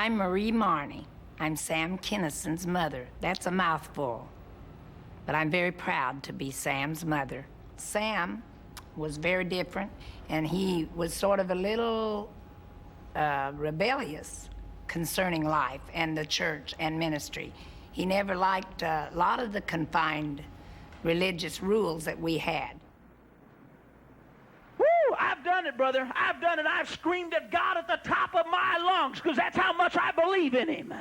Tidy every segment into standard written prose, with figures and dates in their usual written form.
I'm Marie Marnie. I'm Sam Kinison's mother. That's a mouthful. But I'm very proud to be Sam's mother. Sam was very different, and he was sort of a little rebellious concerning life and the church and ministry. He never liked a lot of the confined religious rules that we had. Woo! I've done it, brother. I've done it. I've screamed at God at the top of my lungs because that's how much I believe in him.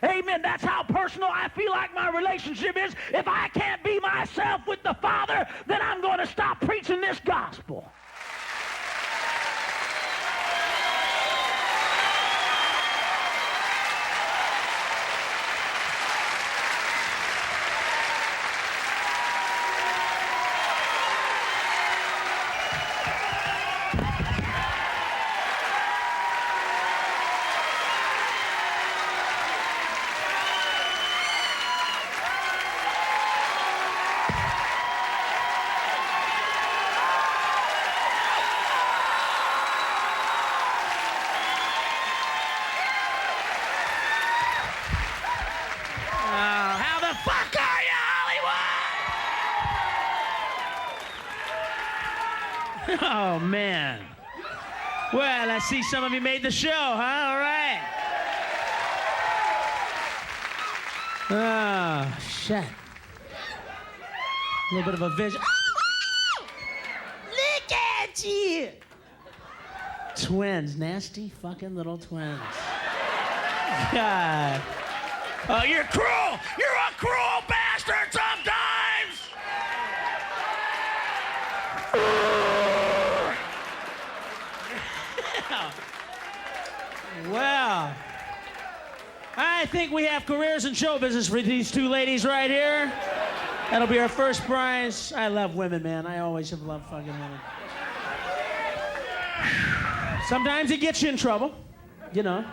Amen. That's how personal I feel like my relationship is. If I can't be myself with the Father, then I'm going to stop preaching this gospel. Oh, man. Well, I see some of you made the show, huh? All right. Oh, shit. A little bit of a vision. Oh, look at you. Twins. Nasty fucking little twins. God. Oh, you're cruel. You're a cruel bastard sometimes. Well, I think we have careers in show business for these two ladies right here. That'll be our first prize. I love women, man. I always have loved fucking women. Sometimes it gets you in trouble, you know.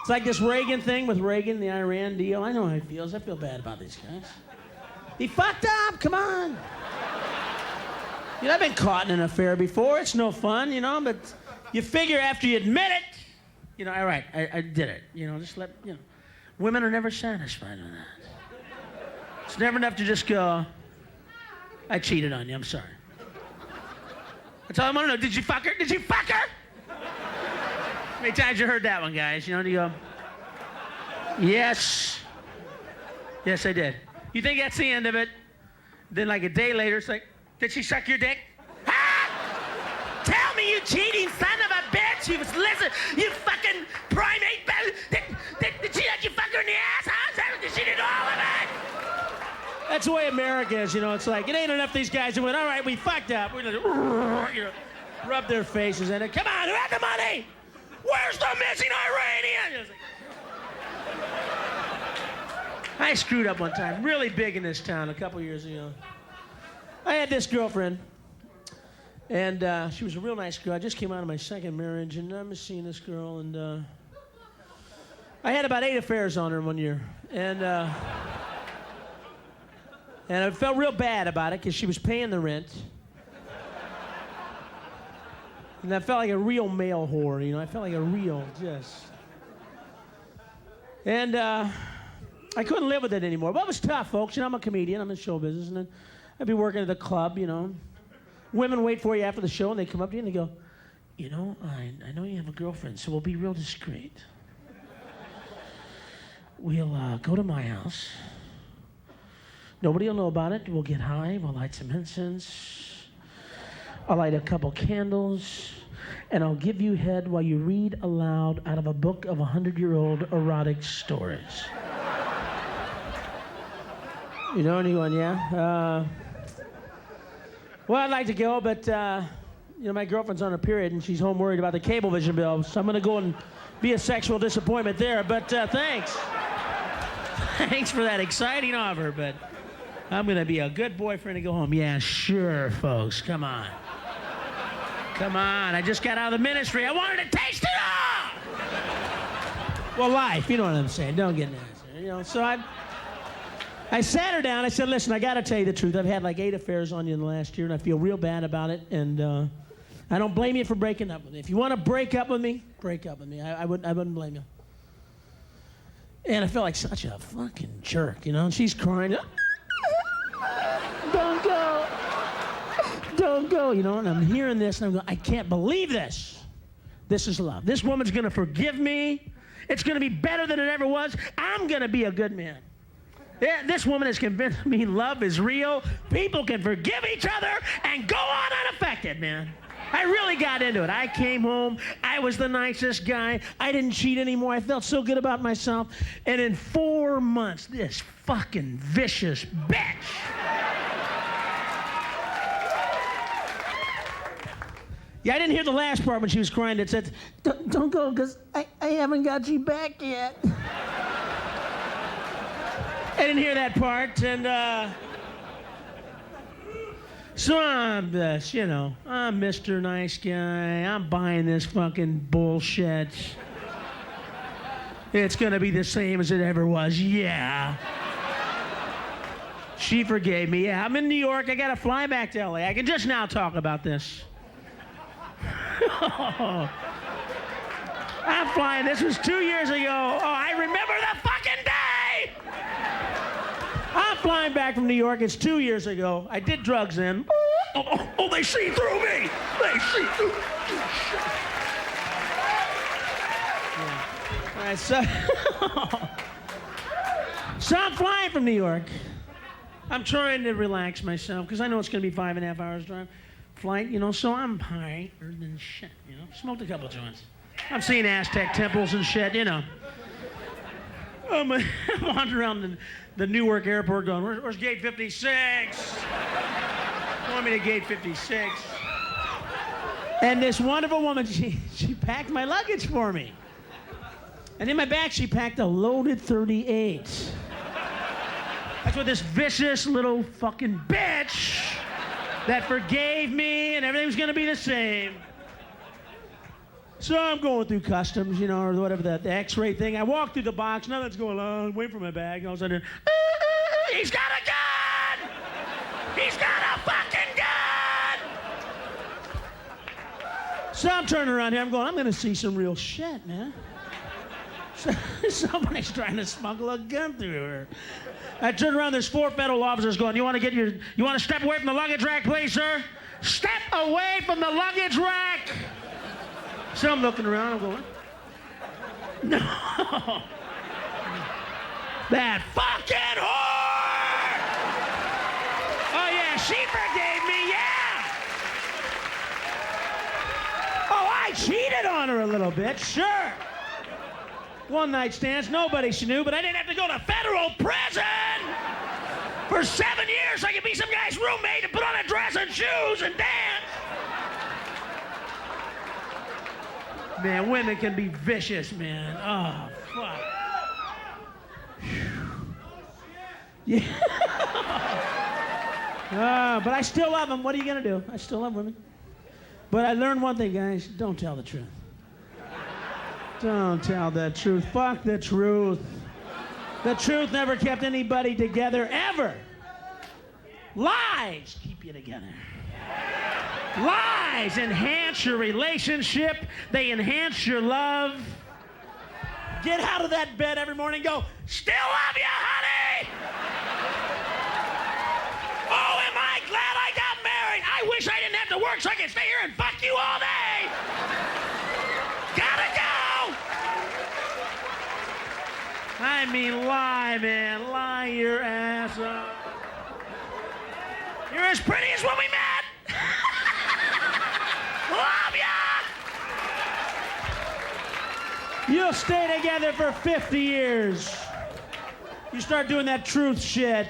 It's like this Reagan thing with Reagan, the Iran deal. I know how he feels. I feel bad about these guys. He fucked up. Come on. You know, I've been caught in an affair before. It's no fun, you know, but you figure after you admit it, you know, all right, I did it. You know, just let, you know. Women are never satisfied with that. It's never enough to just go, I cheated on you, I'm sorry. That's all I want to know. Did you fuck her? Did you fuck her? How many times you heard that one, guys? You know, you go, yes. Yes, I did. You think that's the end of it? Then like a day later, it's like, did she suck your dick? Ha! Tell me, you cheating son of a bitch! Listen, you fucking primate! Did she let you fuck her in the ass? Huh? Did she do all of it? That's the way America is, you know. It's like, it ain't enough these guys who went, all right, we fucked up. We're gonna, you know, rub their faces in it. Come on, who had the money? Where's the missing Iranian? I screwed up one time, really big in this town a couple years ago. I had this girlfriend, and she was a real nice girl. I just came out of my second marriage, and I'm seeing this girl, and I had about 8 affairs on her in 1 year. And I felt real bad about it because she was paying the rent. And I felt like a real male whore, you know. I felt like a real, just. And I couldn't live with it anymore. But it was tough, folks. You know, I'm a comedian. I'm in show business. And then I'd be working at the club, you know. Women wait for you after the show, and they come up to you and they go, you know, I know you have a girlfriend, so we'll be real discreet. We'll go to my house. Nobody will know about it. We'll get high. We'll light some incense. I'll light a couple candles. And I'll give you head while you read aloud out of a book of 100-year-old erotic stories. You know, anyone, yeah? Well, I'd like to go, but, you know, my girlfriend's on her period, and she's home worried about the Cablevision bill, so I'm going to go and be a sexual disappointment there, but thanks. Thanks for that exciting offer, but I'm going to be a good boyfriend and go home. Yeah, sure, folks, come on. Come on, I just got out of the ministry. I wanted to taste it all! Well, life, you know what I'm saying. Don't get nasty, you know, so I sat her down. I said, listen, I got to tell you the truth. I've had like 8 affairs on you in the last year, and I feel real bad about it. And I don't blame you for breaking up with me. If you want to break up with me, break up with me. I wouldn't blame you. And I felt like such a fucking jerk, you know? And she's crying. Don't go. Don't go, you know? And I'm hearing this, and I'm going, I can't believe this. This is love. This woman's going to forgive me. It's going to be better than it ever was. I'm going to be a good man. Yeah, this woman has convinced me love is real. People can forgive each other and go on unaffected, man. I really got into it. I came home. I was the nicest guy. I didn't cheat anymore. I felt so good about myself. And in 4 months, this fucking vicious bitch. Yeah, I didn't hear the last part when she was crying. It said, don't go, because I haven't got you back yet. I didn't hear that part, and so I'm this, you know, I'm Mr. Nice Guy. I'm buying this fucking bullshit. It's gonna be the same as it ever was, yeah. She forgave me, yeah. I'm in New York, I gotta fly back to LA. I can just now talk about this. I'm flying, this was 2 years ago. Oh, I remember the fucking day! I'm flying back from New York. It's 2 years ago. I did drugs then. Oh, they see through me. They see through me. Yeah. All right, so I'm flying from New York. I'm trying to relax myself because I know it's going to be 5.5 hours drive flight, you know, so I'm higher than shit, you know. Smoked a couple joints. I'm seeing Aztec temples and shit, you know. I'm wandering around the Newark airport going, where's gate 56? Going me to gate 56. And this wonderful woman, she packed my luggage for me. And in my bag, she packed a loaded .38. That's what this vicious little fucking bitch that forgave me and everything was gonna be the same. So I'm going through customs, you know, or whatever, the X-ray thing. I walk through the box, nothing's going on, wait for my bag, and all of a sudden, he's got a gun! He's got a fucking gun! So I'm turning around here, I'm going, I'm gonna see some real shit, man. So, somebody's trying to smuggle a gun through her. I turn around, there's 4 federal officers going, you want to step away from the luggage rack, please, sir? Step away from the luggage rack! So I'm looking around, I'm going, no. That fucking whore! Oh yeah, she forgave me, yeah! Oh, I cheated on her a little bit, sure. One night stands, nobody knew, but I didn't have to go to federal prison! For 7 years, I could be some guy's roommate and put on a dress and shoes and dance! Man, women can be vicious, man. Oh, fuck. Yeah. But I still love them. What are you going to do? I still love women. But I learned one thing, guys. Don't tell the truth. Don't tell the truth. Fuck the truth. The truth never kept anybody together, ever. Lies keep you together. Lies enhance your relationship. They enhance your love. Get out of that bed every morning and go, still love you, honey! Oh, am I glad I got married? I wish I didn't have to work so I could stay here and fuck you all day! Gotta go! I mean, lie, man. Lie your ass off. You're as pretty as when we met! Love ya! You'll stay together for 50 years. You start doing that truth shit.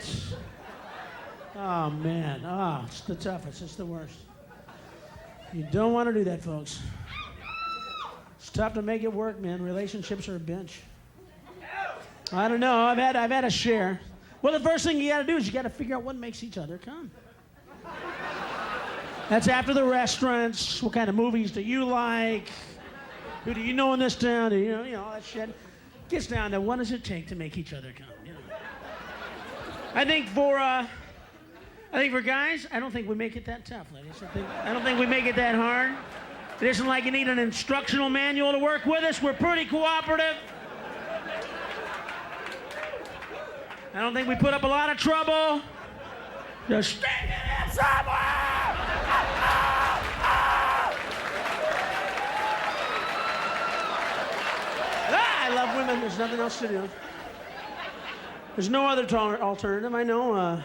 Oh, man. Oh, it's the toughest. It's the worst. You don't want to do that, folks. It's tough to make it work, man. Relationships are a bitch. I don't know. I've had a share. Well, the first thing you got to do is you got to figure out what makes each other come. That's after the restaurants. What kind of movies do you like? Who do you know in this town? Do you know all that shit. Gets down to what does it take to make each other come? You know. I think for guys, I don't think we make it that tough, ladies. I don't think we make it that hard. It isn't like you need an instructional manual to work with us. We're pretty cooperative. I don't think we put up a lot of trouble. Just stick it in somewhere! I love women. There's nothing else to do. There's no other alternative. I know,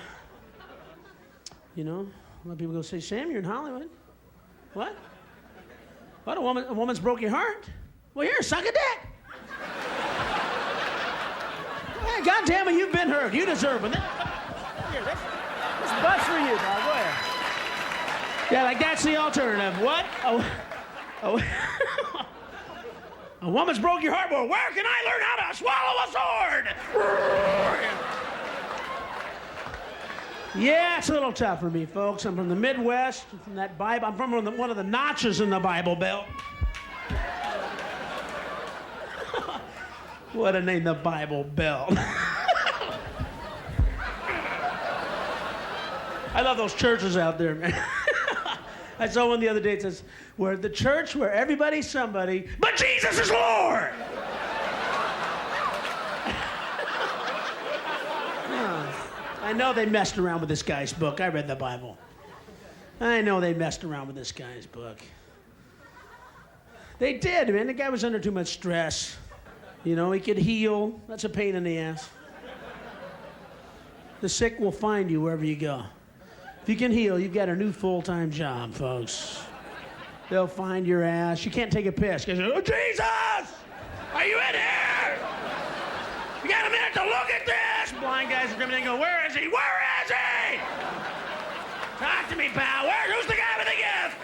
you know, a lot of people go say, Sam, you're in Hollywood. What? What, a woman's broke your heart? Well, here, suck a dick. Hey, God damn it, you've been hurt. You deserve it. Here, this butt's for you, dog. Go ahead. Yeah, like that's the alternative. What? A woman's broke your heart. Well, where can I learn how to swallow a sword? Yeah, it's a little tough for me, folks. I'm from the Midwest, from that Bible. I'm from one of the notches in the Bible Belt. What a name, the Bible Belt. I love those churches out there, man. I saw one the other day. It says, "We're the church where everybody's somebody, but Jesus is Lord." I know they messed around with this guy's book. I read the Bible. I know they messed around with this guy's book. They did, man. The guy was under too much stress. You know, he could heal. That's a pain in the ass. The sick will find you wherever you go. If you can heal, you've got a new full-time job, folks. They'll find your ass. You can't take a piss. Because, oh, Jesus! Are you in here? You got a minute to look at this? Blind guys are coming in and go, where is he? Where is he? Talk to me, pal. Who's the guy with the gift?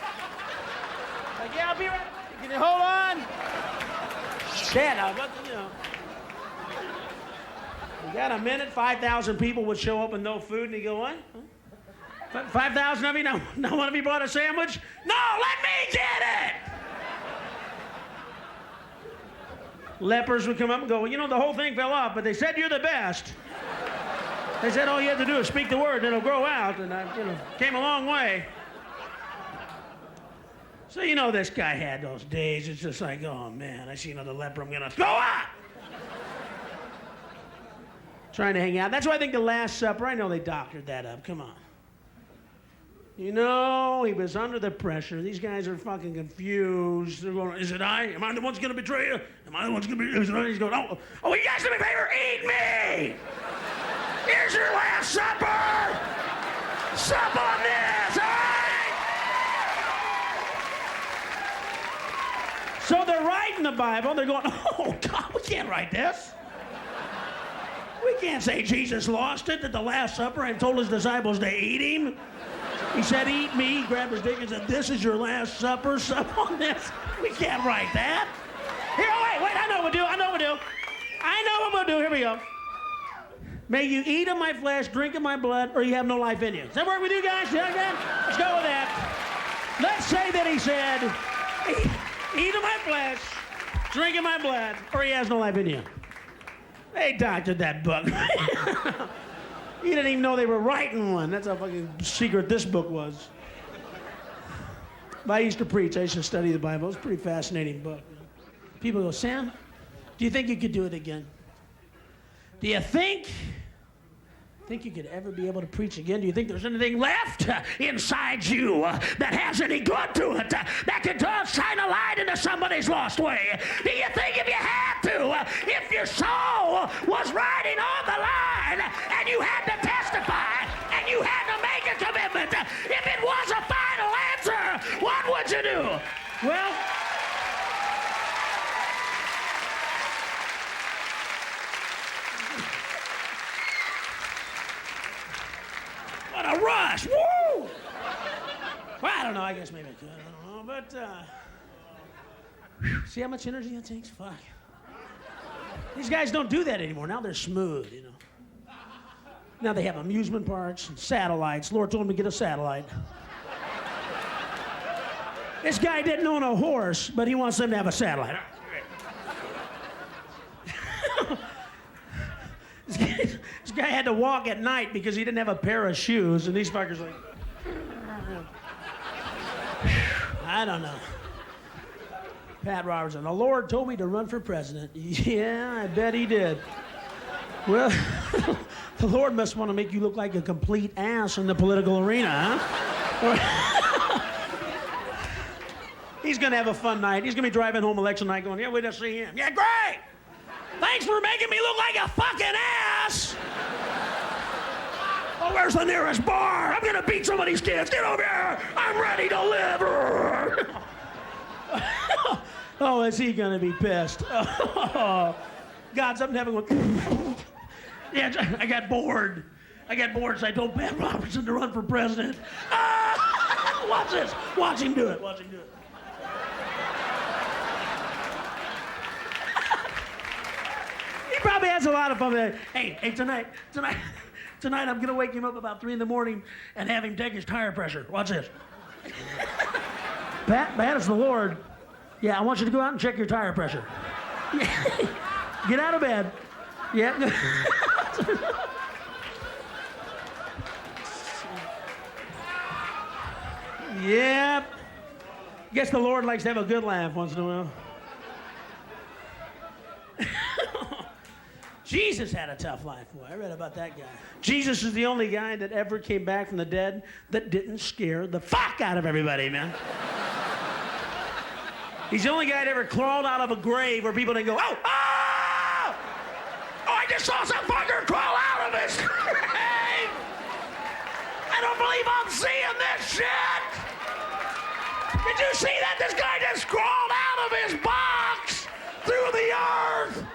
Like, yeah, I'll be right. Can you hold on? Shut up. You know. You got a minute? 5,000 people would show up with no food, and you go, what? 5,000 of you? Now one of you brought a sandwich? No, let me get it! Lepers would come up and go, well, you know, the whole thing fell off, but they said you're the best. They said all you have to do is speak the word and it'll grow out, and I, you know, came a long way. So, you know, this guy had those days. It's just like, oh, man, I see another leper, I'm gonna throw up! Trying to hang out. That's why I think the Last Supper, I know they doctored that up. Come on. You know, he was under the pressure. These guys are fucking confused. They're going, is it I? Am I the one who's going to betray you? Am I the one who's going to be... Is it I? He's going, oh, you guys do me a favor, eat me! Here's your Last Supper! Sup on this, all right? So they're writing the Bible. They're going, oh, God, we can't write this. We can't say Jesus lost it at the Last Supper and told his disciples to eat him. He said, eat me. He grabbed his dick and said, this is your Last Supper. Sup on this. We can't write that. Here, wait. I know what we'll do. Here we go. May you eat of my flesh, drink of my blood, or you have no life in you. Does that work with you guys? Yeah, again? Let's go with that. Let's say that he said, eat of my flesh, drink of my blood, or he has no life in you. They doctored that book. You didn't even know they were writing one. That's how fucking secret this book was. But I used to preach. I used to study the Bible. It was a pretty fascinating book. People go, Sam, do you think you could do it again? Do you think you could ever be able to preach again? Do you think there's anything left inside you that has any good to it, that could shine a light into somebody's lost way? Do you think if you had to, if your soul was riding on the line and you had to testify and you had to make a commitment, if it was a final answer, what would you do? Well, what a rush! Woo! Well, I don't know. I guess maybe I could. I don't know. But, see how much energy it takes? Fuck. These guys don't do that anymore. Now they're smooth, you know. Now they have amusement parks and satellites. Lord told him to get a satellite. This guy didn't own a horse, but he wants them to have a satellite. This guy had to walk at night because he didn't have a pair of shoes, and these fuckers like, I don't know. Pat Robertson, the Lord told me to run for president. Yeah, I bet he did. Well, the Lord must want to make you look like a complete ass in the political arena, huh? He's going to have a fun night. He's going to be driving home election night going, yeah, we just see him. Yeah, great! Thanks for making me look like a fucking ass! Oh, where's the nearest bar? I'm going to beat some of these kids. Get over here! I'm ready to live! Oh, is he going to be pissed? Oh, God, something happened with... Yeah, I got bored. So I told Pat Robertson to run for president. Watch this. Watch him do it. He probably has a lot of fun with it. Hey, tonight, I'm going to wake him up about 3 in the morning and have him take his tire pressure. Watch this. Pat, it's the Lord. Yeah, I want you to go out and check your tire pressure. Get out of bed. Yeah. Yep. Guess the Lord likes to have a good laugh once in a while. Jesus had a tough life, boy. I read about that guy. Jesus is the only guy that ever came back from the dead that didn't scare the fuck out of everybody, man. He's the only guy that ever crawled out of a grave where people didn't go, oh, I just saw some fucker crawl out of his grave. I don't believe I'm seeing this shit. Did you see that? This guy just crawled out of his box through the earth.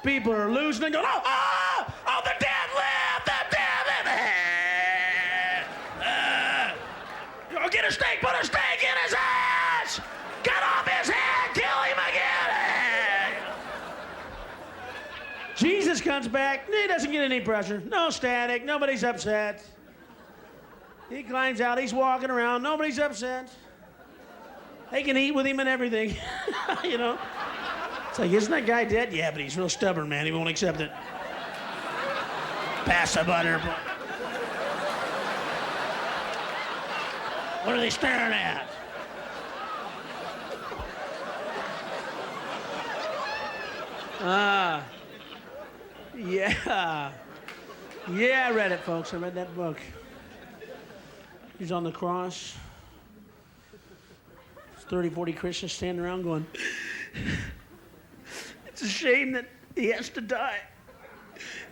People are losing and going, oh, the dead live, the dead live. Get a stake, put a stake in his ass. Cut off his head, kill him again. Jesus comes back, he doesn't get any pressure. No static, nobody's upset. He climbs out, he's walking around, nobody's upset. They can eat with him and everything, you know. It's like, isn't that guy dead? Yeah, but he's real stubborn, man. He won't accept it. Pass the butter. What are they staring at? Yeah. Yeah, I read it, folks. I read that book. He's on the cross. There's 30, 40 Christians standing around going, it's a shame that he has to die.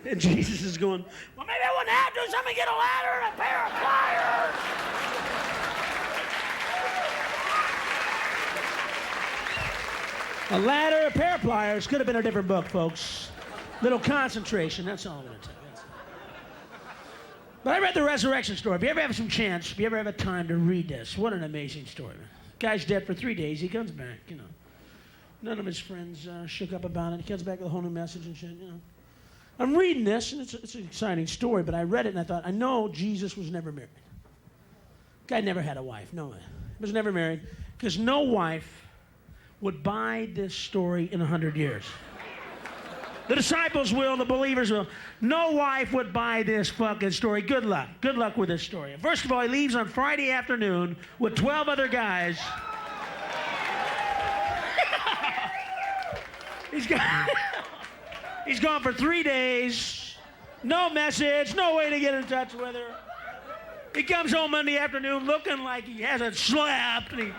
And Jesus is going, well, maybe I wouldn't have to. Somebody get a ladder and a pair of pliers. A ladder, a pair of pliers. Could have been a different book, folks. Little concentration. That's all I'm going to tell you. But I read the resurrection story. If you ever have some chance, if you ever have a time to read this, what an amazing story, man. Guy's dead for 3 days. He comes back, you know. None of his friends shook up about it. He comes back with a whole new message and shit, you know. I'm reading this, and it's an exciting story, but I read it, and I thought, I know Jesus was never married. Guy never had a wife, no way. He was never married, because no wife would buy this story in 100 years. The disciples will, the believers will. No wife would buy this fucking story. Good luck. Good luck with this story. First of all, he leaves on Friday afternoon with 12 other guys. He's gone for 3 days. No message, no way to get in touch with her. He comes home Monday afternoon looking like he hasn't slept. And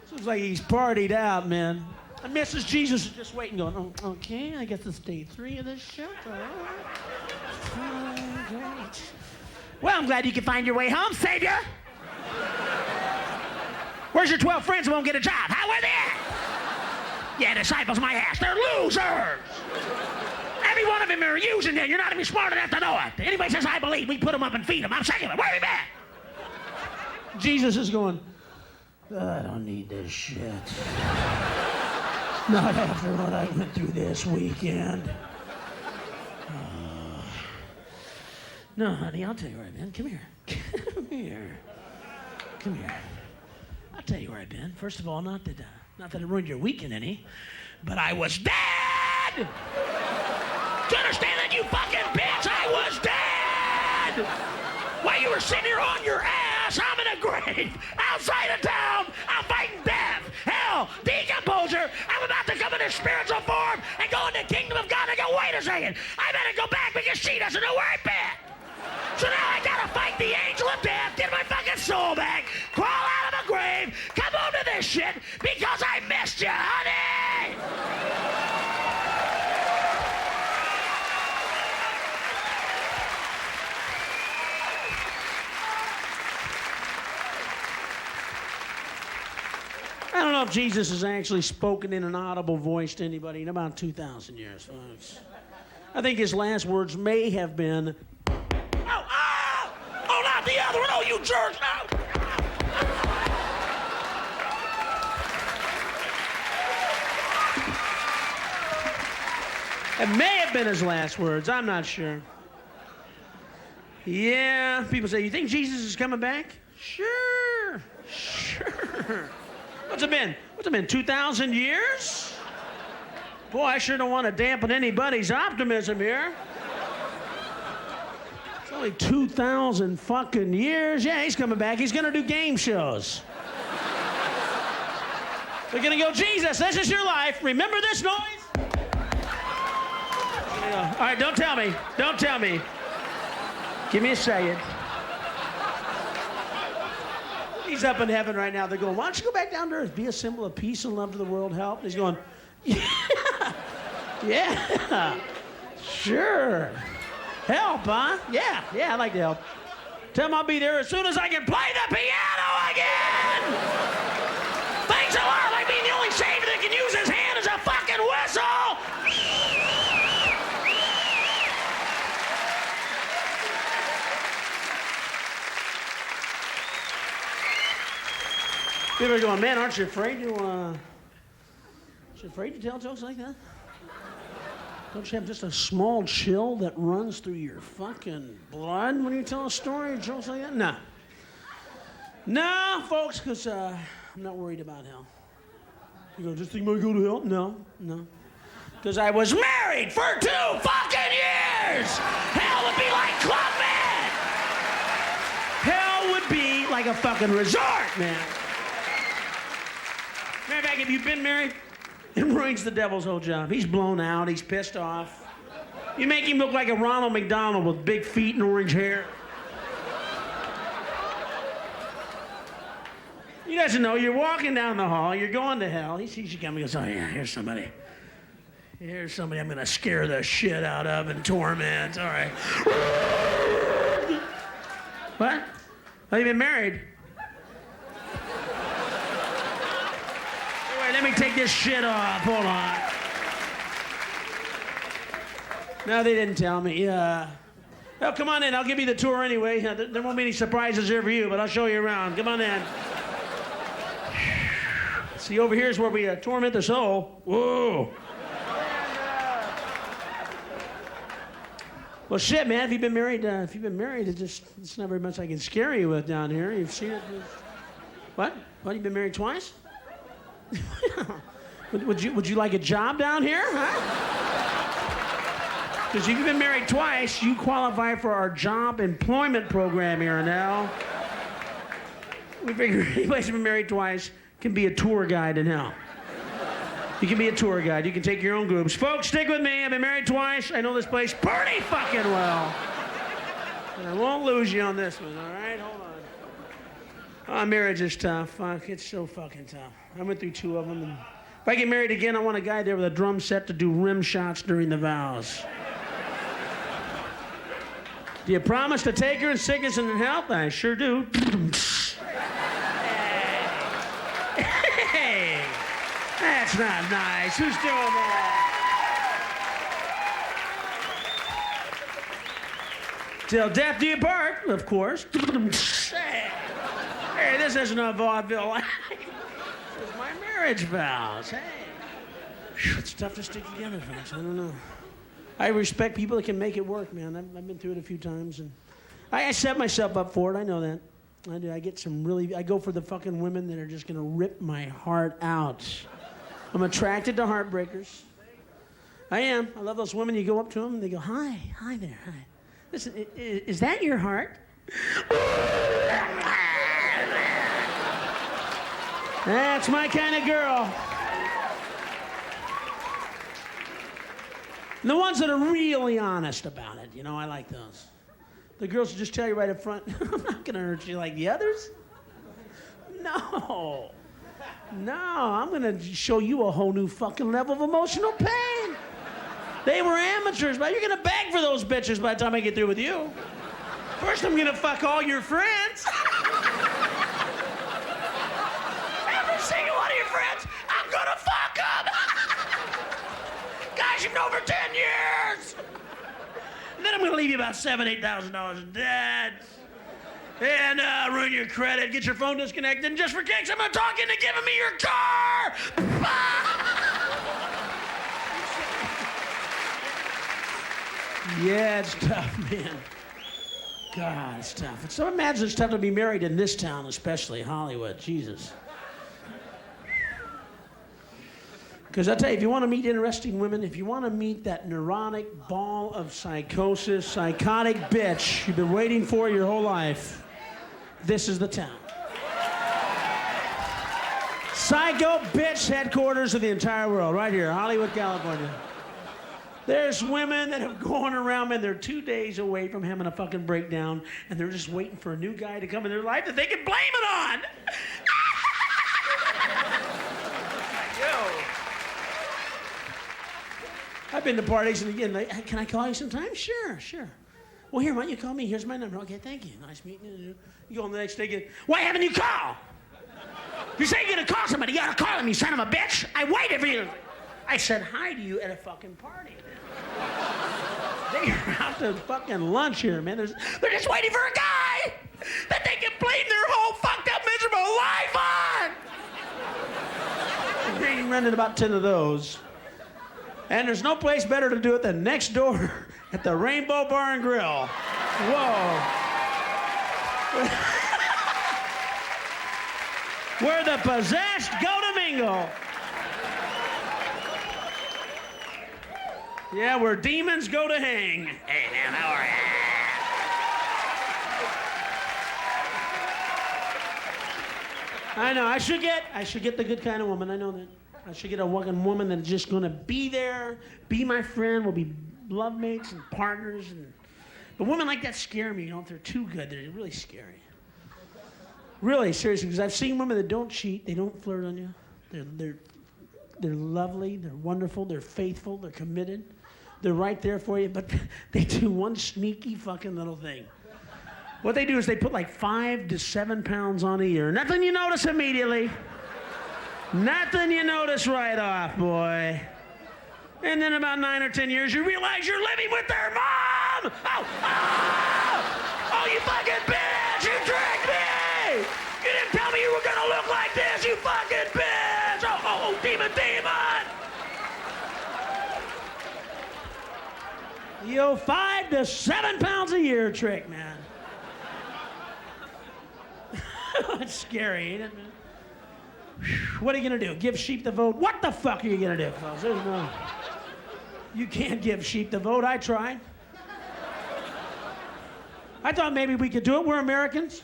seems like he's partied out, man. And Mrs. Jesus is just waiting, going, oh, okay, I guess it's day 3 of this show. Great. Well, I'm glad you could find your way home, Savior. Where's your 12 friends who won't get a job? How are they at? Yeah, disciples my ass. They're losers. Every one of them are using you. You're not even smart enough to know it. Anybody says, I believe, we put them up and feed them. I'm secular. Where are you at? Jesus is going, I don't need this shit. Not after what I went through this weekend. No, honey, I'll tell you where I've been. Come here. Come here. Come here. I'll tell you where I've been. First of all, not that it ruined your weekend any, but I was dead! Do you understand that, you fucking bitch? I was dead! While you were sitting here on your ass, I'm in a grave outside of town. I'm fighting death, hell, decomposure. I'm about to come in a spiritual form and go in the kingdom of God. I go, wait a second. I better go back because she doesn't know where I've been. So now I gotta fight the angel of death, get my fucking soul back, crawl out of the grave, come home to this shit because I missed you, honey! I don't know if Jesus has actually spoken in an audible voice to anybody in about 2,000 years, folks. I think his last words may have been, oh, not the other one, oh, you jerk, no! It may have been his last words, I'm not sure. Yeah, people say, you think Jesus is coming back? Sure. What's it been, 2,000 years? Boy, I sure don't want to dampen anybody's optimism here. It's only 2,000 fucking years. Yeah, he's coming back. He's gonna do game shows. They're gonna go, Jesus, this is your life. Remember this noise? All right, don't tell me. Give me a second. He's up in heaven right now. They're going, why don't you go back down to earth? Be a symbol of peace and love to the world. Help. And he's going, yeah, sure. Help, huh? Yeah, I'd like to help. Tell him I'll be there as soon as I can play the piano again. Thanks a lot. I mean, the only savior that can use his hand is a fucking whistle. People are going, man, aren't you afraid to tell jokes like that? Don't you have just a small chill that runs through your fucking blood when you tell a story or jokes like that? No, folks, because I'm not worried about hell. You go, this thing might go to hell? No. Because I was married for 2 fucking years! Hell would be like Club Med! Hell would be like a fucking resort, man. Matter of fact, if you've been married, it ruins the devil's whole job. He's blown out. He's pissed off. You make him look like a Ronald McDonald with big feet and orange hair. He doesn't know. You're walking down the hall. You're going to hell. He sees you coming. He goes, oh, yeah, here's somebody. Here's somebody I'm going to scare the shit out of and torment. All right. What? Have you been married? Let me take this shit off. Hold on. No, they didn't tell me. Well, come on in. I'll give you the tour anyway. There won't be any surprises here for you, but I'll show you around. Come on in. See, over here is where we torment the soul. Whoa. Well, shit, man. If you've been married, it's not very much I can scare you with down here. You've seen it. What? You've been married twice? Would you like a job down here? Because if you've been married twice, you qualify for our job employment program here now. We figure anybody who's been married twice can be a tour guide in hell. You can be a tour guide. You can take your own groups. Folks, stick with me. I've been married twice. I know this place pretty fucking well. And I won't lose you on this one, all right? Hold on. Marriage is tough. Fuck, it's so fucking tough. I went through 2 of them. And if I get married again, I want a guy there with a drum set to do rim shots during the vows. Do you promise to take her in sickness and in health? I sure do. Hey, that's not nice. Who's doing that? Till death do you part, of course. Hey, this isn't a vaudeville. This is my marriage vows. Hey. It's tough to stick together, folks. I don't know. I respect people that can make it work, man. I've been through it a few times, and I set myself up for it. I know that. I do. I go for the fucking women that are just going to rip my heart out. I'm attracted to heartbreakers. I am. I love those women. You go up to them, and they go, hi there, hi. Listen, is that your heart? That's my kind of girl. And the ones that are really honest about it, you know, I like those. The girls will just tell you right up front, I'm not gonna hurt you like the others. No, I'm gonna show you a whole new fucking level of emotional pain. They were amateurs, but you're gonna beg for those bitches by the time I get through with you. First, I'm gonna fuck all your friends. Every single one of your friends, I'm gonna fuck them. Guys you've known for 10 years. And then I'm gonna leave you about $7,000, $8,000 in debt. And ruin your credit, get your phone disconnected, and just for kicks, I'm gonna talk into giving me your car. Yeah, it's tough, man. God, it's tough. So imagine it's tough to be married in this town, especially Hollywood. Jesus. Because I tell you, if you want to meet interesting women, if you want to meet that neurotic ball of psychosis, psychotic bitch you've been waiting for your whole life, this is the town. Psycho bitch headquarters of the entire world, right here, Hollywood, California. There's women that have gone around and they're 2 days away from having a fucking breakdown, and they're just waiting for a new guy to come in their life that they can blame it on. I've been to parties and again, like, can I call you sometime? Sure. Well, here, why don't you call me? Here's my number. Okay, thank you. Nice meeting you. You go on the next day again. Why haven't you called? You say you're gonna call somebody. You gotta call him, you son of a bitch. I waited for you. I said hi to you at a fucking party. They're out to fucking lunch here, man. They're just waiting for a guy that they can blame their whole fucked up, miserable life on. We're running about 10 of those. And there's no place better to do it than next door at the Rainbow Bar and Grill. Whoa. Where the possessed go to mingle. Yeah, where demons go to hang. Hey, man, how are you? I know, I should get the good kind of woman, I know that. I should get a fucking woman that's just gonna be there, be my friend, we'll be love mates and partners. But women like that scare me, you know, if they're too good, they're really scary. Really, seriously, because I've seen women that don't cheat, they don't flirt on you. They're lovely, they're wonderful, they're faithful, they're committed. They're right there for you, but they do one sneaky fucking little thing. What they do is they put like 5 to 7 pounds on a year. Nothing you notice immediately. Nothing you notice right off, boy. And then about 9 or 10 years, you realize you're living with their mom! Oh, you fucking bitch! You tricked me! You didn't tell me you were gonna look like this, you fucking bitch! Oh, demon! Yo, 5 to 7 pounds a year trick, man. It's scary, ain't it, man? What are you gonna do? Give sheep the vote? What the fuck are you gonna do, fellas? There's no... You can't give sheep the vote. I tried. I thought maybe we could do it. We're Americans.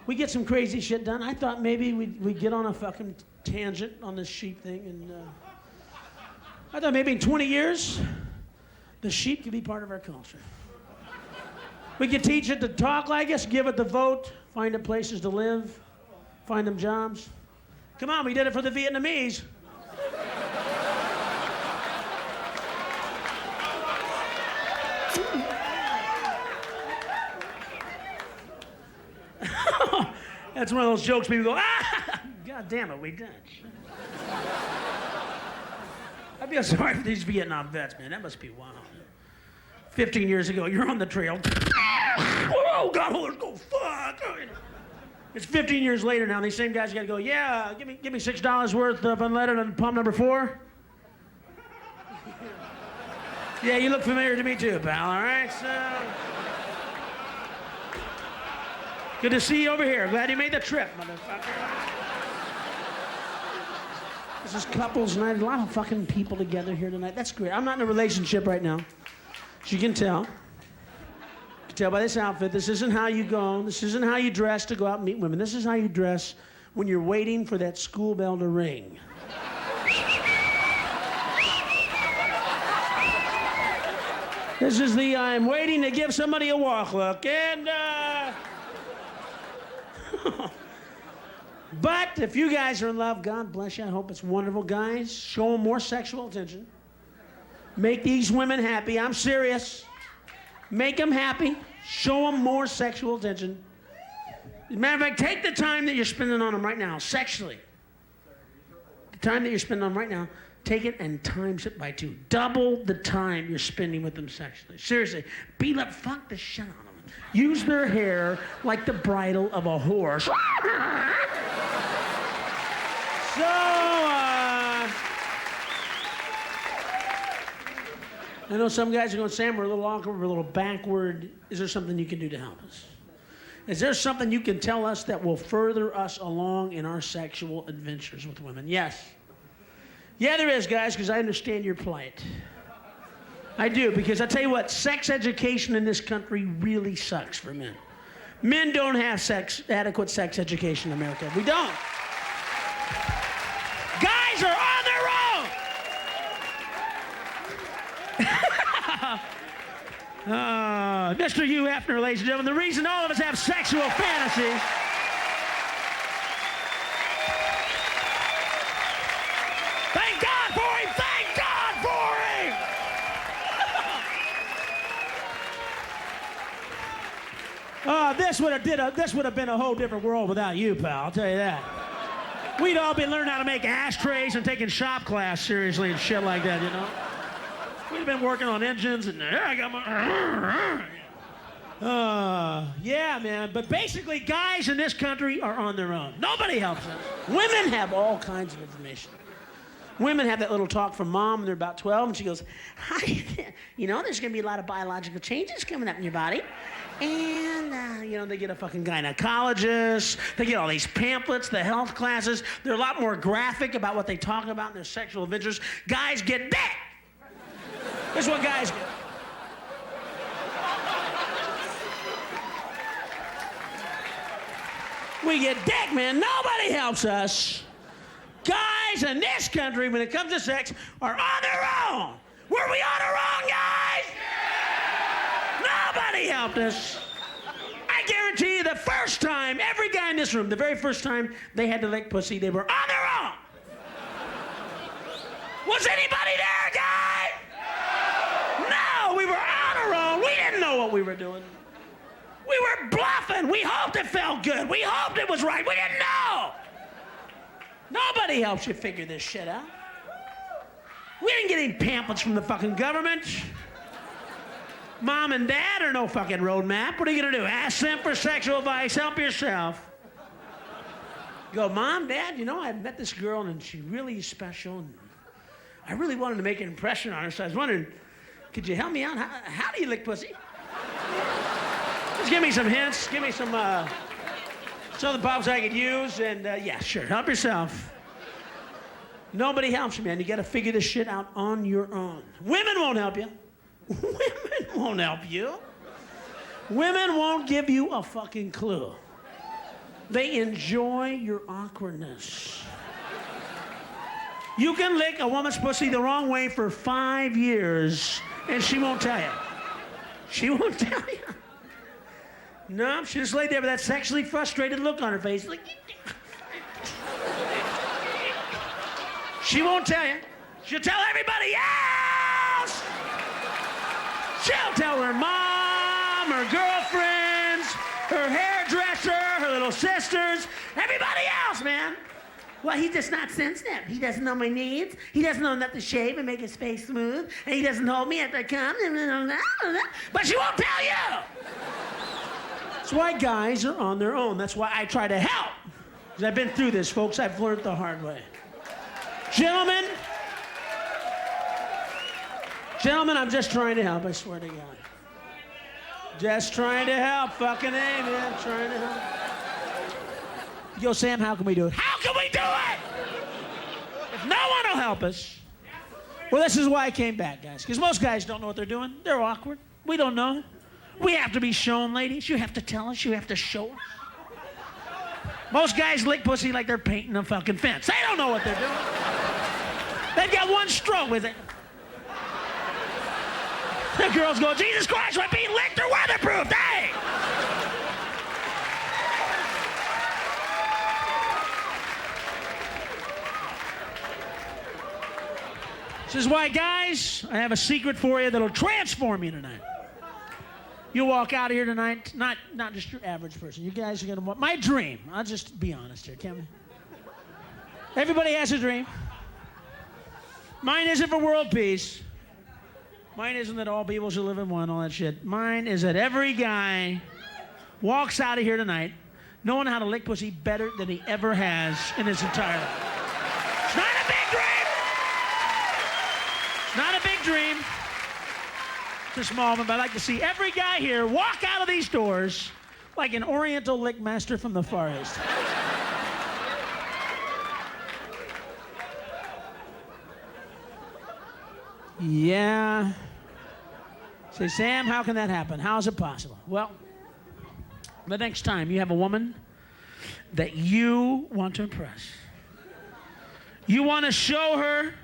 We get some crazy shit done. I thought maybe we'd get on a fucking tangent on this sheep thing, and I thought maybe in 20 years, the sheep could be part of our culture. We could teach it to talk like us, give it the vote, find it places to live, find them jobs. Come on, we did it for the Vietnamese. That's one of those jokes people go, God damn it, we did. I feel sorry for these Vietnam vets, man. That must be wild. 15 years ago, you're on the trail. Oh, God, let's go, fuck. It's 15 years later now, and these same guys got to go, yeah, give me $6 worth of unleaded on pump number 4. Yeah, you look familiar to me too, pal, all right? So, good to see you over here. Glad you made the trip, motherfucker. This is couples night. A lot of fucking people together here tonight. That's great. I'm not in a relationship right now. As you can tell. You can tell by this outfit, this isn't how you go. This isn't how you dress to go out and meet women. This is how you dress when you're waiting for that school bell to ring. This is the I'm waiting to give somebody a walk look. And, but if you guys are in love, God bless you. I hope it's wonderful. Guys, show them more sexual attention. Make these women happy. I'm serious. Make them happy. Show them more sexual attention. As a matter of fact, take the time that you're spending on them right now, sexually. The time that you're spending on them right now, take it and times it by 2. Double the time you're spending with them sexually. Seriously, fuck the shit out of them. Use their hair like the bridle of a horse. So, I know some guys are going, Sam, we're a little awkward, we're a little backward. Is there something you can do to help us? Is there something you can tell us that will further us along in our sexual adventures with women? Yes. Yeah, there is, guys, because I understand your plight. I do, because I tell you what, sex education in this country really sucks for men. Men don't have adequate sex education in America. We don't. Guys are on their own! Mr. Hugh Hefner, ladies and gentlemen, the reason all of us have sexual fantasies. Thank God for him! Thank God for him! This would have been a whole different world without you, pal. I'll tell you that. We'd all be learning how to make ashtrays and taking shop class seriously and shit like that, you know. We'd have been working on engines and I got my. Yeah, man. But basically, guys in this country are on their own. Nobody helps them. Women have all kinds of information. Women have that little talk from mom when they're about 12, and she goes, "Hi, you know, there's going to be a lot of biological changes coming up in your body." And, you know, they get a fucking gynecologist. They get all these pamphlets, the health classes. They're a lot more graphic about what they talk about in their sexual adventures. Guys get that. This is what guys get. We get dick, man. Nobody helps us. Guys in this country, when it comes to sex, are on their own. Were we on our own, guys? Yeah! Nobody helped us. I guarantee you the first time, every guy in this room, the very first time they had to lick pussy, they were on their own. Was anybody there, guys? No, we were on our own. We didn't know what we were doing. We were bluffing. We hoped it felt good. We hoped it was right. We didn't know. Nobody helps you figure this shit out. We didn't get any pamphlets from the fucking government. Mom and dad are no fucking roadmap. What are you gonna do? Ask them for sexual advice. Help yourself. You go, Mom, Dad, you know, I met this girl and she really is special. And I really wanted to make an impression on her, so I was wondering, could you help me out? How do you lick pussy? Just give me some hints. Give me some the pops I could use, and yeah, sure, help yourself. Nobody helps you, man. You got to figure this shit out on your own. Women won't help you. Women won't help you. Women won't give you a fucking clue. They enjoy your awkwardness. You can lick a woman's pussy the wrong way for 5 years, and she won't tell you. She won't tell you. No, she just laid there with that sexually frustrated look on her face. Like, she won't tell you. She'll tell everybody else. She'll tell her mom, her girlfriends, her hairdresser, her little sisters, everybody else, man. Well, he's just not sensitive. He doesn't know my needs. He doesn't know not to shave and make his face smooth. And he doesn't hold me after I come. But she won't tell you. That's why guys are on their own. That's why I try to help. Because I've been through this, folks. I've learned the hard way. Gentlemen, I'm just trying to help, I swear to God. Just trying to help, fucking A, man. Trying to help. Yo, Sam, how can we do it? How can we do it? If no one will help us. Well, this is why I came back, guys. Because most guys don't know what they're doing. They're awkward. We don't know. We have to be shown, ladies. You have to tell us. You have to show us. Most guys lick pussy like they're painting a fucking fence. They don't know what they're doing. They've got one stroke with it. The girls go, Jesus Christ, am I being licked or weatherproofed? Hey! This is why, guys, I have a secret for you that'll transform you tonight. You walk out of here tonight, not just your average person. You guys are going to want my dream. I'll just be honest here, can we? Everybody has a dream. Mine isn't for world peace. Mine isn't that all people should live in one, all that shit. Mine is that every guy walks out of here tonight knowing how to lick pussy better than he ever has in his entire life. It's not a big dream. Not a big dream. It's a small one, but I'd like to see every guy here walk out of these doors like an Oriental lick master from the Far East. Yeah. Say, Sam, how can that happen? How is it possible? Well, the next time you have a woman that you want to impress, you want to show her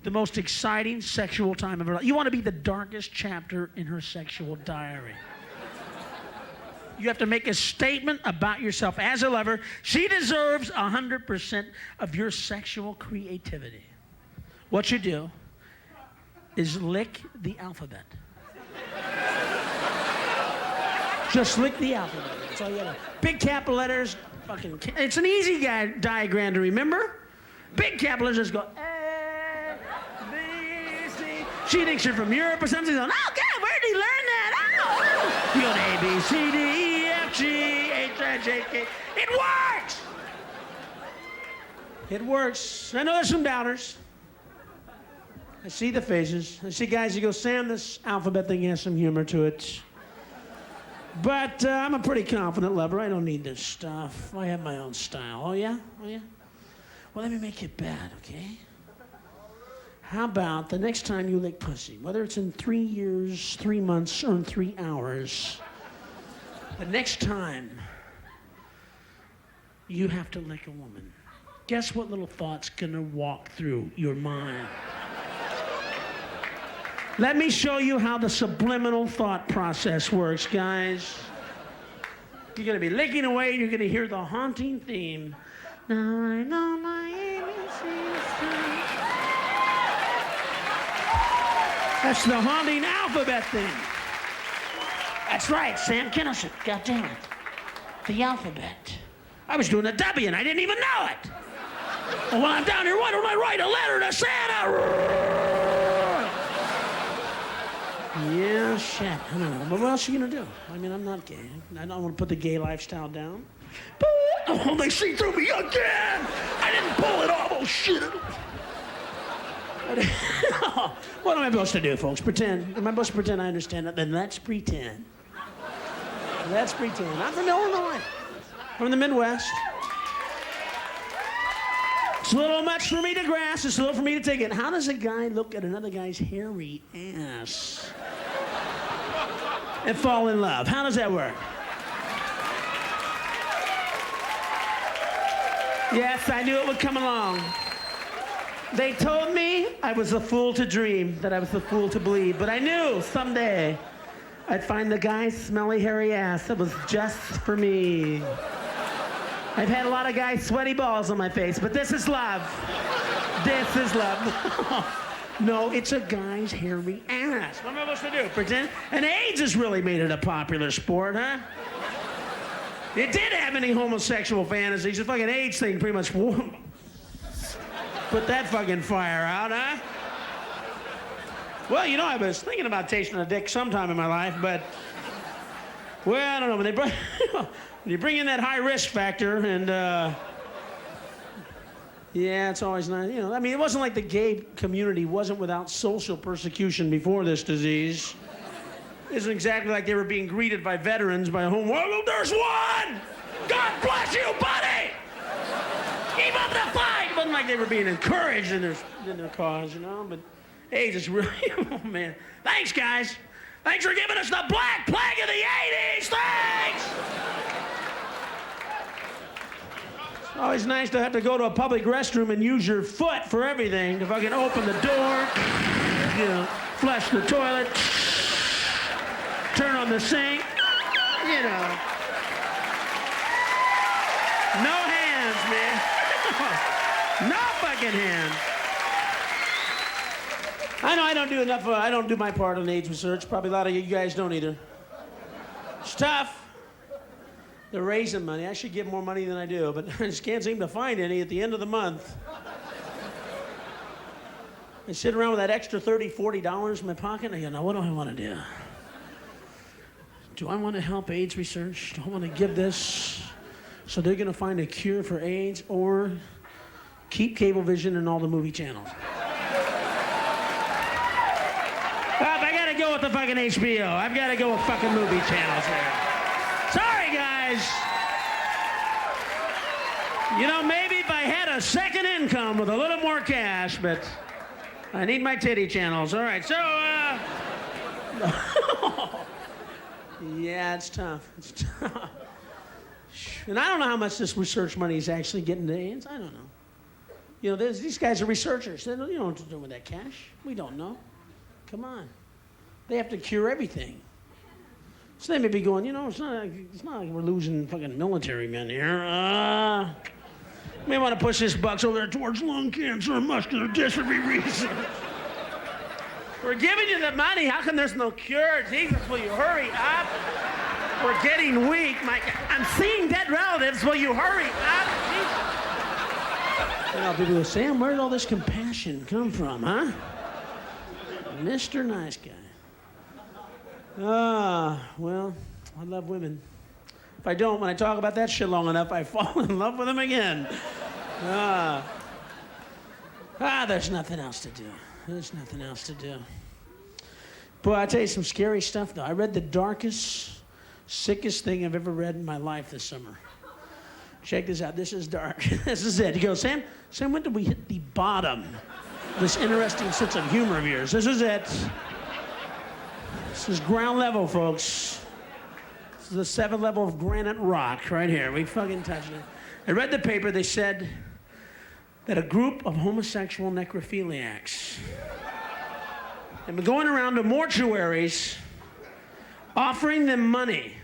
the most exciting sexual time of her life. You want to be the darkest chapter in her sexual diary. You have to make a statement about yourself as a lover. She deserves 100% of your sexual creativity. What you do is lick the alphabet. Just lick the alphabet. That's all you gotta do. Big capital letters, fucking. It's an easy diagram to remember. Big capital letters just go A, B, C. She thinks you're from Europe or something. Going, oh God, where did he learn that? Oh. You go A, B, C, D, E, F, G, H, I, J, K. It works. It works. I know there's some doubters. I see the faces. I see guys who go, Sam, this alphabet thing has some humor to it. But I'm a pretty confident lover. I don't need this stuff. I have my own style. Oh, yeah? Oh, yeah? Well, let me make it bad, okay? How about the next time you lick pussy, whether it's in 3 years, 3 months, or in 3 hours, the next time you have to lick a woman, guess what little thought's gonna walk through your mind? Let me show you how the subliminal thought process works, guys. You're going to be licking away, and you're going to hear the haunting theme. Now I know my ABCs. That's the haunting alphabet theme. That's right, Sam Kinison. God damn it. The alphabet. I was doing a W, and I didn't even know it. Well, while I'm down here, why don't I write a letter to Santa? Yeah, shit. I don't know. But what else are you going to do? I mean, I'm not gay. I don't want to put the gay lifestyle down. Oh, they see through me again! I didn't pull it off. Oh, shit. What am I supposed to do, folks? Pretend. Am I supposed to pretend I understand it? Then let's pretend. Let's pretend. I'm from Illinois. I'm from the Midwest. It's a little much for me to grasp. It's a little for me to take it. How does a guy look at another guy's hairy ass and fall in love? How does that work? Yes, I knew it would come along. They told me I was a fool to dream, that I was a fool to believe, but I knew someday I'd find the guy's smelly, hairy ass that was just for me. I've had a lot of guys' sweaty balls on my face, but this is love. This is love. No, it's a guy's hairy ass. What am I supposed to do? Pretend? And AIDS has really made it a popular sport, huh? It did have any homosexual fantasies. The fucking AIDS thing pretty much put that fucking fire out, huh? Well, you know, I was thinking about tasting a dick sometime in my life, but, well, I don't know. When you bring in that high risk factor, and yeah, it's always nice. You know, I mean, it wasn't like the gay community wasn't without social persecution before this disease. It isn't exactly like they were being greeted by veterans by whom, well, there's one! God bless you, buddy! Keep up the fight! It wasn't like they were being encouraged in their cause, you know, but AIDS is really, oh man. Thanks, guys. Thanks for giving us the Black Plague of the 80s. Thanks! It's always nice to have to go to a public restroom and use your foot for everything to fucking open the door. You know, flush the toilet, turn on the sink, you know. No hands, man. No fucking hands. I know I don't do enough, I don't do my part on AIDS research. Probably a lot of you guys don't either. It's tough. They're raising money. I should give more money than I do, but I just can't seem to find any at the end of the month. I sit around with that extra $30, $40 in my pocket, and I go, now what do I want to do? Do I want to help AIDS research? Do I want to give this so they're going to find a cure for AIDS, or keep Cablevision and all the movie channels? I gotta go with the fucking HBO. I've gotta go with fucking movie channels here. Sorry, guys. You know, maybe if I had a second income with a little more cash, but I need my titty channels. All right, so, yeah, it's tough. It's tough. And I don't know how much this research money is actually getting to AIDS. I don't know. You know, these guys are researchers. They don't, you know what to do with that cash. We don't know. Come on. They have to cure everything. So they may be going, you know, it's not like we're losing fucking military men here. May want to push this bucks over there towards lung cancer and muscular dystrophy research. We're giving you the money. How come there's no cure? Jesus, will you hurry up? We're getting weak. I'm seeing dead relatives. Will you hurry up? Jesus. You know, people go, Sam, where did all this compassion come from, huh? Mr. Nice Guy. Well, I love women. If I don't, when I talk about that shit long enough, I fall in love with them again. There's nothing else to do. There's nothing else to do. Boy, I'll tell you some scary stuff, though. I read the darkest, sickest thing I've ever read in my life this summer. Check this out. This is dark. This is it. He goes, Sam, when did we hit the bottom? This interesting sense of humor of yours. This is it. This is ground level, folks. This is the 7th level of granite rock right here. We fucking touched it. I read the paper. They said that a group of homosexual necrophiliacs have been going around to mortuaries offering them money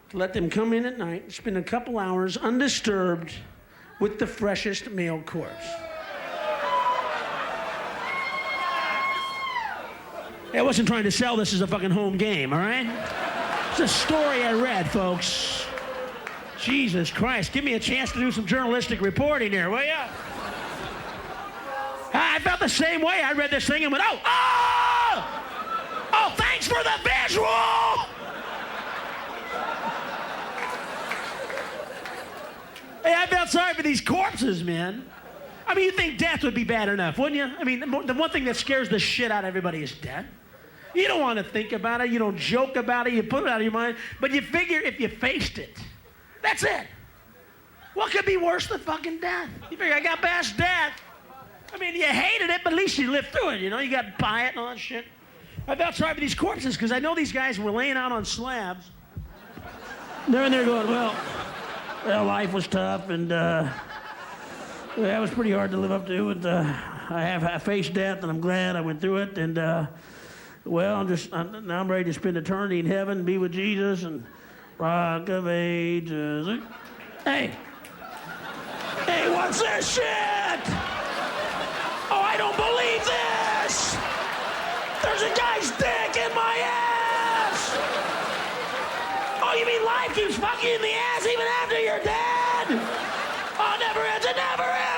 to let them come in at night, spend a couple hours undisturbed with the freshest male corpse. I wasn't trying to sell this as a fucking home game, all right? It's a story I read, folks. Jesus Christ, give me a chance to do some journalistic reporting here, will ya? I felt the same way. I read this thing and went, oh, thanks for the visual! Hey, I felt sorry for these corpses, man. I mean, you think death would be bad enough, wouldn't you? I mean, the one thing that scares the shit out of everybody is death. You don't want to think about it. You don't joke about it. You put it out of your mind. But you figure if you faced it, that's it. What could be worse than fucking death? You figure, I got past death. I mean, you hated it, but at least you lived through it, you know? You got by it and all that shit. I felt sorry for these corpses because I know these guys were laying out on slabs. They're in there going, well, life was tough, and that was pretty hard to live up to. And I faced death, and I'm glad I went through it. And now I'm ready to spend eternity in heaven, be with Jesus, and rock of ages. Hey, what's this shit? Oh, I don't believe this. There's a guy's dick in my ass. Oh, you mean life keeps fucking you in the ass even after you're dead? Oh, it never ends, it never ends.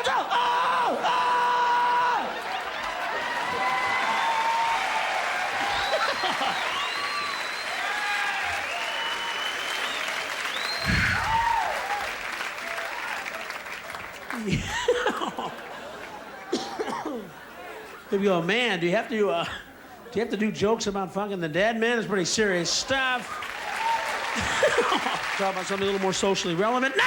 People go, man, do you have to do jokes about fucking the dead? Man, it's pretty serious stuff. Talk about something a little more socially relevant? No!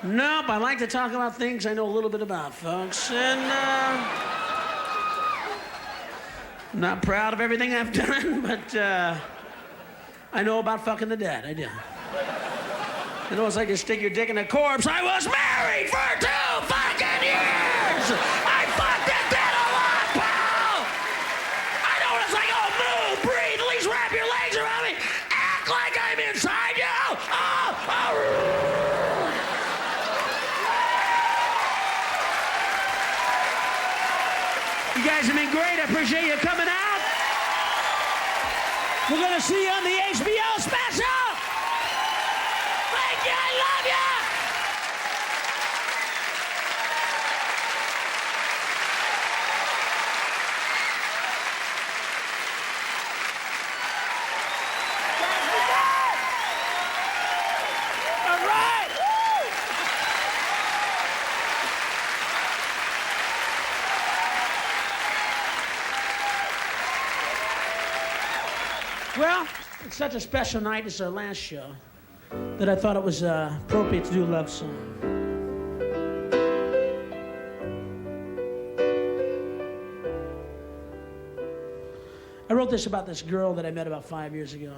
Nope, I like to talk about things I know a little bit about, folks. And I'm not proud of everything I've done, but I know about fucking the dead. I do. I know it's like you stick your dick in a corpse. I was married for 2 fucking years! I fucked the dead a lot, guys have been great. I appreciate you coming out. We're going to see you on the HBO special. Thank you. I love you. All right. Well, it's such a special night. It's our last show that I thought it was appropriate to do a love song. I wrote this about this girl that I met about 5 years ago.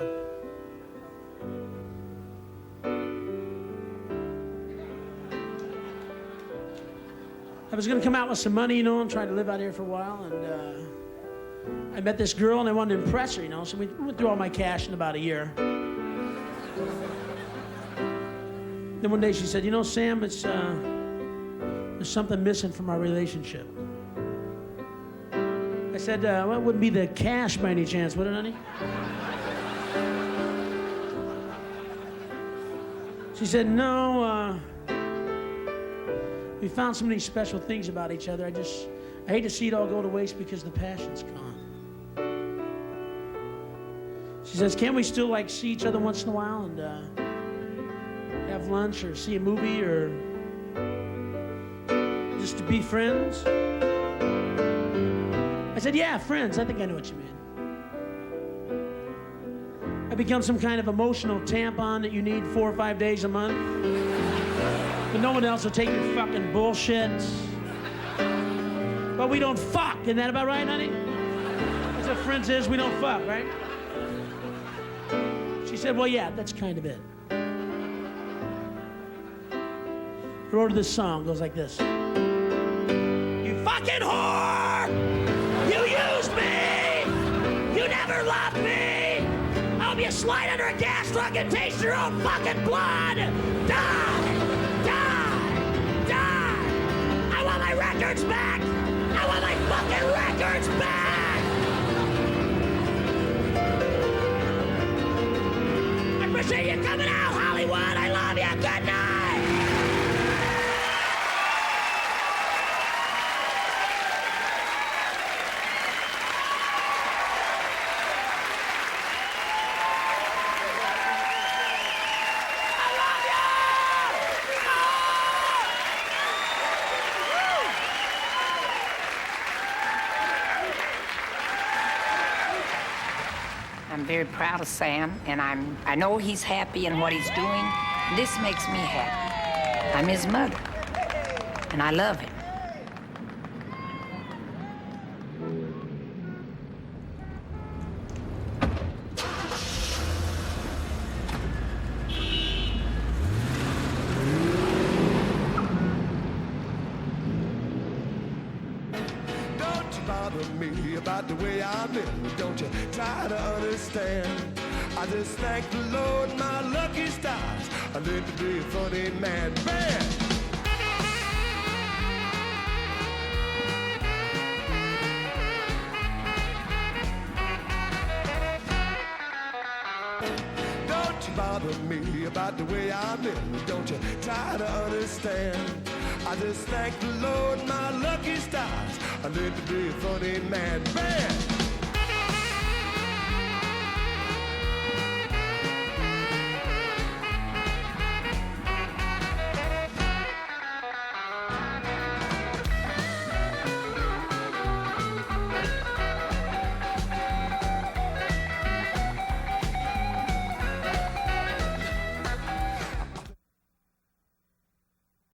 I was going to come out with some money, you know, and try to live out here for a while, and I met this girl and I wanted to impress her, you know, so we went through all my cash in about a year. Then one day she said, you know, Sam, there's something missing from our relationship. I said, well, it wouldn't be the cash by any chance, would it, honey? She said, no, we found so many special things about each other. I hate to see it all go to waste because the passion's gone. She says, can't we still, like, see each other once in a while and have lunch or see a movie or just to be friends? I said, yeah, friends. I think I know what you mean. I become some kind of emotional tampon that you need 4 or 5 days a month. But no one else will take your fucking bullshit. But we don't fuck. Isn't that about right, honey? That's what friends is. We don't fuck, right? She said, well, yeah, that's kind of it. I wrote her this song. It goes like this. You fucking whore! You used me! You never loved me! I hope you slide under a gas truck and taste your own fucking blood! Die! Die! Die! I want my records back! I want my fucking records back! I appreciate you coming out, Hollywood! I love you! Good night! I'm very proud of Sam, and I know he's happy in what he's doing. This makes me happy. I'm his mother, and I love him. Bother me about the way I live. Don't you try to understand. I just thank the Lord, my lucky stars. I live to be a funny man. Man! Don't you bother me about the way I live. Don't you try to understand. I just thank the Lord, my lucky stars. I live to be a funny man. Man!